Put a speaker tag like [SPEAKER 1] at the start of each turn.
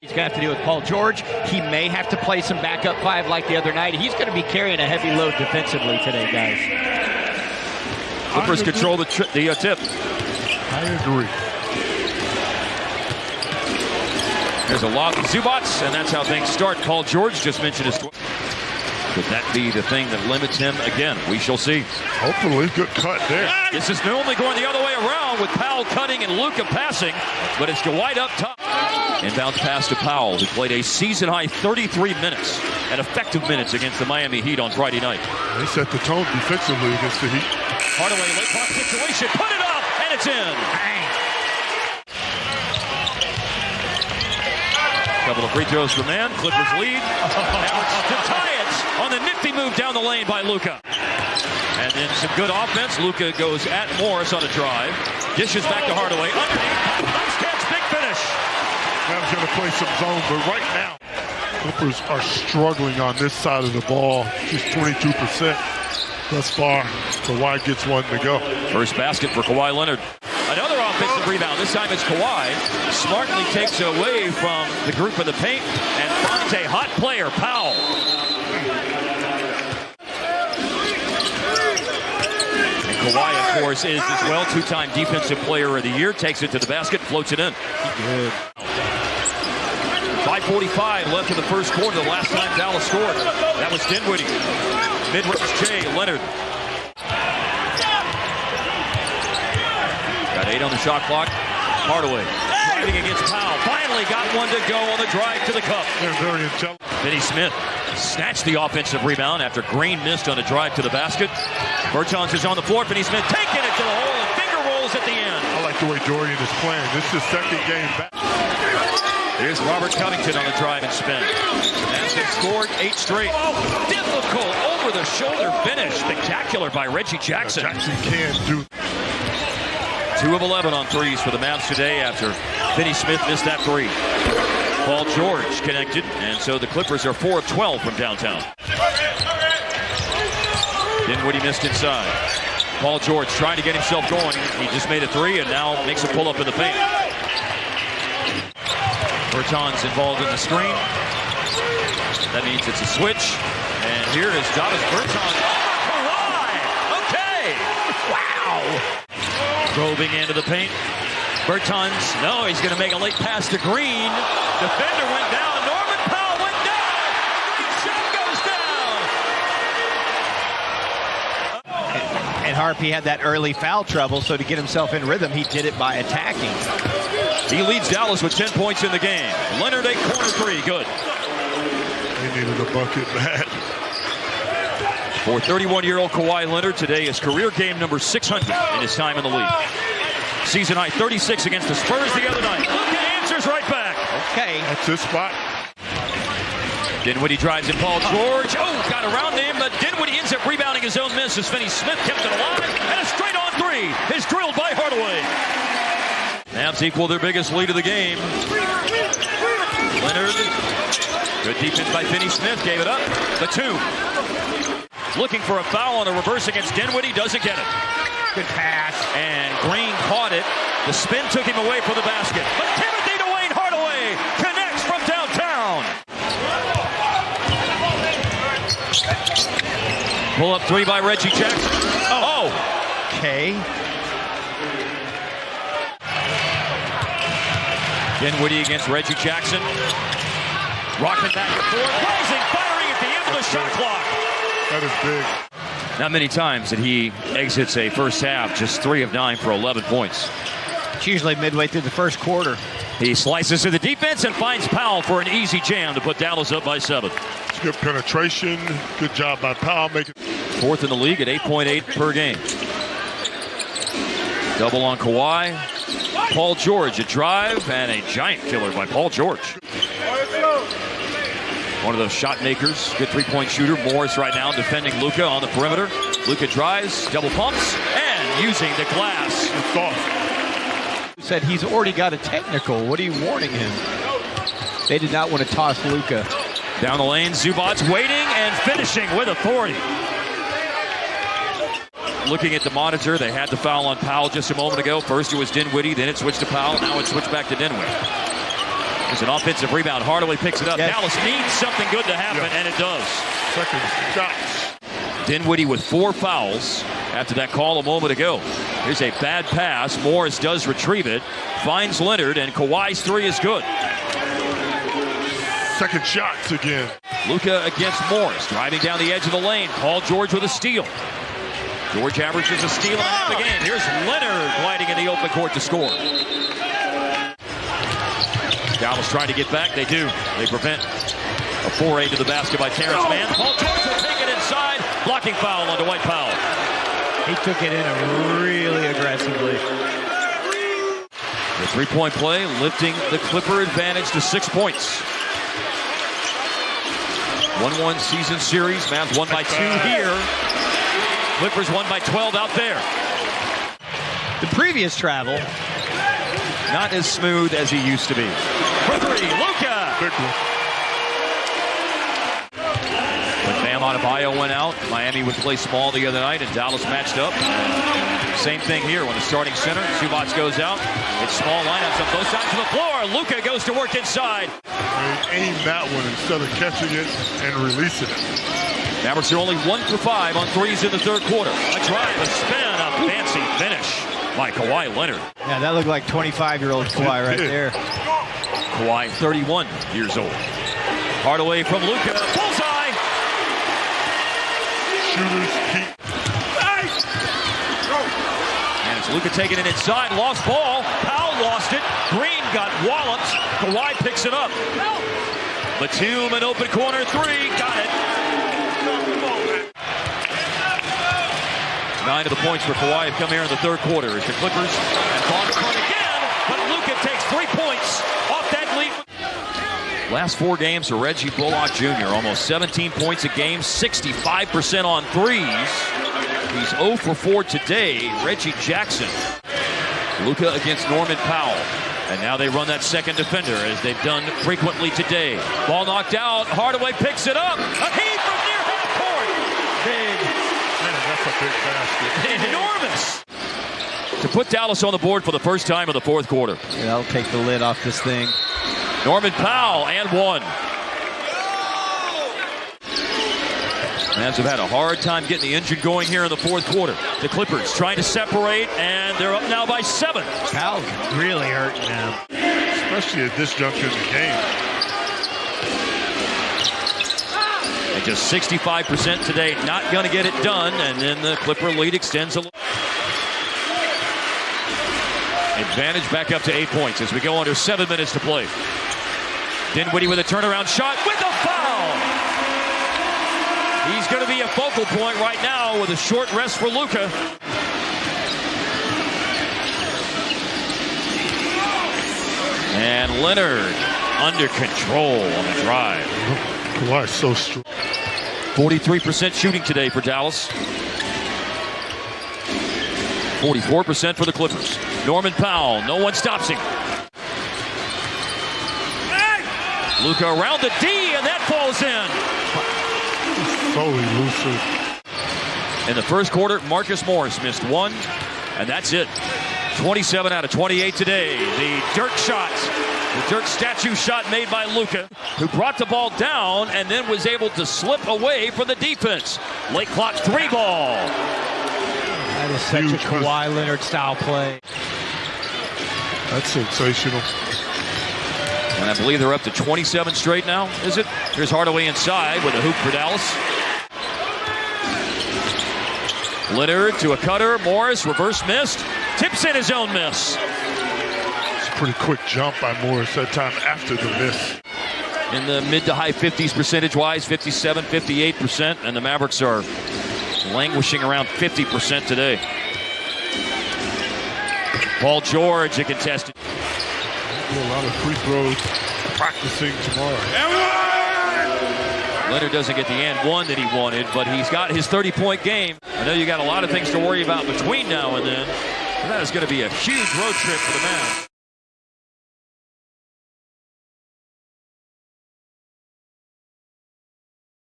[SPEAKER 1] He's going to have to deal with Paul George. He may have to play some backup five like the other night. He's going to be carrying a heavy load defensively today, guys.
[SPEAKER 2] Clippers control the tip.
[SPEAKER 3] I agree.
[SPEAKER 2] There's a lob to Zubats, and that's how things start. Paul George just mentioned his. Could that be the thing that limits him again? We shall see.
[SPEAKER 3] Hopefully, good cut there.
[SPEAKER 2] This is normally going the other way around with Powell cutting and Luka passing, but it's Dwight up top. Inbounds pass to Powell, who played a season-high 33 minutes and effective minutes against the Miami Heat on Friday night.
[SPEAKER 3] They set the tone defensively against the Heat.
[SPEAKER 2] Hardaway, late clock situation, put it up, and it's in.
[SPEAKER 1] Bang.
[SPEAKER 2] Couple of free throws for man. Clippers lead. To tie it on the nifty move down the lane by Luka. And then some good offense. Luka goes at Morris on a drive. Dishes back to Hardaway. Underneath. Nice catch. Big finish.
[SPEAKER 3] Mav's going to play some zone, but right now, Clippers are struggling on this side of the ball. Just 22% thus far. Kawhi gets one to go.
[SPEAKER 2] First basket for Kawhi Leonard. Another offensive rebound. This time it's Kawhi. Smartly takes it away from the group in the paint and finds a hot player, Powell. And Kawhi, of course, is as well two-time Defensive Player of the Year. Takes it to the basket, floats it in.
[SPEAKER 3] Good.
[SPEAKER 2] 5:45 left in the first quarter. The last time Dallas scored. That was Dinwiddie. Mid-range Jay Leonard. Got 8 on the shot clock. Hardaway driving against Powell. Finally got one to go on the drive to the cup.
[SPEAKER 3] They're very intelligent.
[SPEAKER 2] Finney Smith snatched the offensive rebound after Green missed on a drive to the basket. Bertans is on the floor. Finney Smith taking it to the hole and finger rolls at the end.
[SPEAKER 3] I like the way Dorian is playing. This is his second game back.
[SPEAKER 2] Here's Robert Covington on the drive and spin. As they scored 8 straight. Difficult over-the-shoulder finish. Spectacular by Reggie Jackson.
[SPEAKER 3] Jackson can do.
[SPEAKER 2] 2 of 11 on threes for the Mavs today after Finney Smith missed that 3. Paul George connected, and so the Clippers are 4 of 12 from downtown. Dinwiddie missed inside. Paul George trying to get himself going. He just made a 3 and now makes a pull-up in the paint. Bertans involved in the screen. That means it's a switch. And here is Davis Bertans over Kawhi. Okay. Wow. Probing into the paint. Bertans, no, he's going to make a late pass to Green. Defender went down. Norman Powell went down. Green shot goes down.
[SPEAKER 1] And Harpy had that early foul trouble, so to get himself in rhythm, he did it by attacking.
[SPEAKER 2] He leads Dallas with 10 points in the game. Leonard, a corner 3, good.
[SPEAKER 3] He needed a bucket bad.
[SPEAKER 2] For 31-year-old Kawhi Leonard, today is career game number 600 in his time in the league. Season high 36 against the Spurs the other night. Luka answers right back.
[SPEAKER 1] Okay.
[SPEAKER 3] That's his spot.
[SPEAKER 2] Dinwiddie drives in Paul George. Oh, got around him, but Dinwiddie ends up rebounding his own miss as Finney Smith kept it alive. And a straight-on 3 is drilled by Hardaway. Mavs equal their biggest lead of the game. Leonard. Good defense by Finney Smith. Gave it up. The 2. Looking for a foul on a reverse against Dinwiddie. Doesn't get it.
[SPEAKER 1] Good pass.
[SPEAKER 2] And Green caught it. The spin took him away from the basket. But Timothy Dwayne Hardaway connects from downtown. Pull up 3 by Reggie Jackson. Oh.
[SPEAKER 1] Okay.
[SPEAKER 2] Dinwiddie against Reggie Jackson. Rocking back and forth. Rising, firing at the end of the shot clock.
[SPEAKER 3] That is big.
[SPEAKER 2] Not many times that he exits a first half, just 3 of 9 for 11 points.
[SPEAKER 1] It's usually midway through the first quarter.
[SPEAKER 2] He slices to the defense and finds Powell for an easy jam to put Dallas up by 7.
[SPEAKER 3] It's good penetration. Good job by Powell. Making
[SPEAKER 2] 4th in the league at 8.8 per game. Double on Kawhi. Paul George, a drive and a giant killer by Paul George. One of those shot makers, good 3-point shooter. Morris right now defending Luka on the perimeter. Luka drives, double pumps, and using the glass.
[SPEAKER 1] Said he's already got a technical. What are you warning him? They did not want to toss Luka.
[SPEAKER 2] Down the lane, Zubats waiting and finishing with authority. Looking at the monitor, they had the foul on Powell just a moment ago. First it was Dinwiddie, then it switched to Powell, now it switched back to Dinwiddie. There's an offensive rebound. Hardaway picks it up.
[SPEAKER 1] Yes.
[SPEAKER 2] Dallas needs something good to happen, and it does.
[SPEAKER 3] Second shots.
[SPEAKER 2] Dinwiddie with 4 fouls after that call a moment ago. Here's a bad pass. Morris does retrieve it. Finds Leonard, and Kawhi's 3 is good.
[SPEAKER 3] Second shots again.
[SPEAKER 2] Luka against Morris, driving down the edge of the lane. Paul George with a steal. George averages a steal and a half a game. Here's Leonard gliding in the open court to score. Dallas trying to get back. They do. They prevent a foray to the basket by Terrence Mann. Paul George will take it inside. Blocking foul on Dwight Powell.
[SPEAKER 1] He took it in really aggressively.
[SPEAKER 2] The three-point play lifting the Clipper advantage to 6 points. 1-1 season series. Mavs won by 2 here. Clippers won by 12 out there.
[SPEAKER 1] The previous travel,
[SPEAKER 2] Not as smooth as he used to be. For 3, Luka.
[SPEAKER 3] Big one.
[SPEAKER 2] When Bam Adebayo went out, Miami would play small the other night, and Dallas matched up. Same thing here when the starting center, Zubac goes out. It's small lineups on both sides of the floor. Luka goes to work inside.
[SPEAKER 3] Aim that one instead of catching it and releasing it.
[SPEAKER 2] Mavericks are only 1 for 5 on threes in the third quarter. A drive, a spin, a fancy finish by Kawhi Leonard.
[SPEAKER 1] yeah, that looked like 25-year-old Kawhi right there.
[SPEAKER 2] Kawhi, 31 years old. Hardaway from Luka. Bullseye!
[SPEAKER 3] Shooters keep.
[SPEAKER 2] And it's Luka taking it inside. Lost ball. Powell lost it. Green got walloped. Kawhi picks it up. Batum an open corner 3. Got it. 9 of the points for Kawhi have come here in the third quarter as the Clippers have gone front again, but Luka takes 3 points off that lead. Last 4 games for Reggie Bullock Jr. Almost 17 points a game, 65% on threes. He's 0 for 4 today. Reggie Jackson. Luka against Norman Powell. And now they run that second defender as they've done frequently today. Ball knocked out. Hardaway picks it up. A heave from near half court. Big.
[SPEAKER 3] Man, that's a big basket.
[SPEAKER 2] Enormous. To put Dallas on the board for the first time in the fourth quarter.
[SPEAKER 1] Yeah, that'll take the lid off this thing.
[SPEAKER 2] Norman Powell and 1. Mavs have had a hard time getting the engine going here in the fourth quarter. The Clippers trying to separate, and they're up now by 7.
[SPEAKER 1] Powell's really hurting now.
[SPEAKER 3] Especially at this juncture in the game.
[SPEAKER 2] And just 65% today, not going to get it done, and then the Clipper lead extends a little. Advantage back up to 8 points as we go under 7 minutes to play. Dinwiddie with a turnaround shot with a foul. He's going to be a focal point right now with a short rest for Luka. And Leonard under control on the drive.
[SPEAKER 3] Kawhi's so strong.
[SPEAKER 2] 43% shooting today for Dallas. 44% for the Clippers. Norman Powell, no one stops him. Luka around the D, and that falls in.
[SPEAKER 3] So elusive.
[SPEAKER 2] In the first quarter, Marcus Morris missed 1, and that's it. 27 out of 28 today. The Dirk shot, the Dirk statue shot made by Luka, who brought the ball down and then was able to slip away from the defense. Late clock 3 ball.
[SPEAKER 1] That is such a Kawhi Leonard style play.
[SPEAKER 3] That's sensational.
[SPEAKER 2] And I believe they're up to 27 straight now, is it? Here's Hardaway inside with a hoop for Dallas. Leonard to a cutter. Morris, reverse missed. Tips in his own miss.
[SPEAKER 3] It's a pretty quick jump by Morris that time after the miss.
[SPEAKER 2] In the mid to high 50s percentage-wise, 57, 58%, and the Mavericks are languishing around 50% today. Paul George, a contested.
[SPEAKER 3] A lot of free throws practicing tomorrow.
[SPEAKER 2] Leonard doesn't get the and one that he wanted, but he's got his 30-point game. I know you got a lot of things to worry about between now and then. And that is going to be a huge road trip for the Mavs.